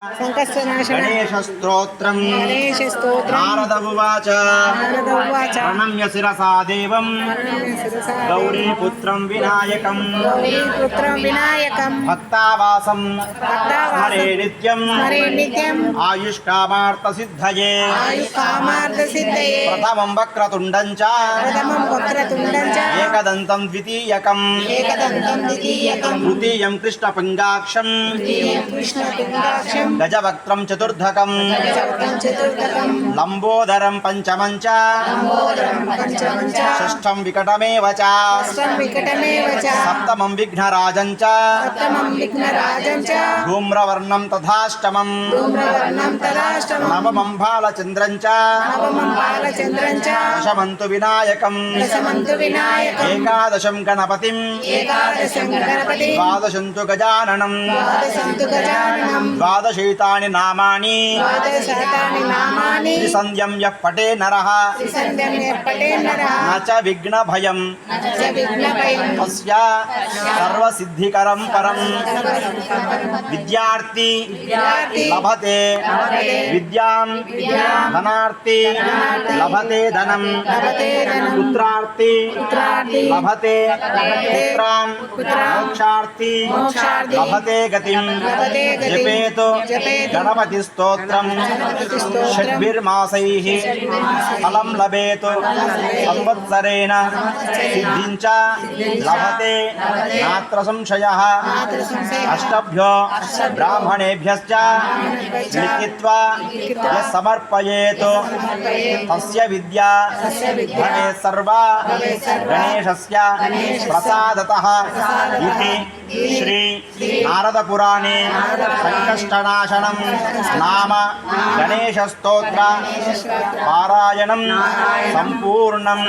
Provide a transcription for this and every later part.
సంకష్టనాశన గణేశస్తోత్రం నారద ఉవాచ ప్రణమ్య శిరసా దేవం గౌరీపుత్రం వినాయకం భక్తావాసం స్మరే నిత్యం ఆయుష్కామార్థసిద్ధయే ప్రథమం వక్రతుండం చ ఏకదంతం ద్వితీయకం తృతీయం కృష్ణపింగాక్షం గజవక్త్రం చతుర్థకం లంబోదరం పంచమం చ షష్ఠం వికటమేవ చ సప్తమం విఘ్నరాజం చ ధూమ్రవర్ణం తథాష్టమం నవమం బాలచంద్రం చ దశమం తు వినాయకం ఏకాదశం గణపతిం ద్వాదశం తు గజాననం ద్వాదశైతాని నామాని త్రిసంధ్యం యః పఠే నరః న చ విఘ్నభయం తస్య సర్వసిద్ధికరం పరం విద్యార్థి లభతే విద్యాం ధనార్థి లభతే ధనం పుత్రార్థి లభతే పుత్రాం మోక్షార్థి లభతే గతిం జపేతు గణపతి స్తోత్రం షడ్భిర్మాసైః ఫలం లభేతు సంవత్సరేణ సిద్ధిం చ లభతే నాత్ర సంశయః అష్టభ్యో బ్రాహ్మణేభ్యశ్చ లిఖిత్వా యః సమర్పయేత్ తస్య విద్యా భవేత్ సర్వా గణేశస్య ప్రసాదతః ఇతి శ్రీ నారద పురాణే సంకష్టనాశనం నామ గణేశస్తోత్ర పారాయణం సంపూర్ణం.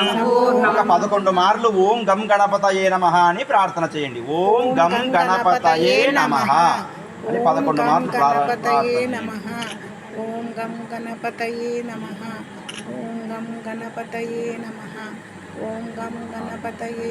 ఒక 11 మార్లు ఓం గం గణపతయే నమః అని ప్రార్థన చేయండి. ఓం గం గణపతయే నమః అని 11 మార్లు ప్రార్థన. ఓం గం గణపతయే నమః. ఓం గం గణపతయే నమః. ఓం గం గణపతయే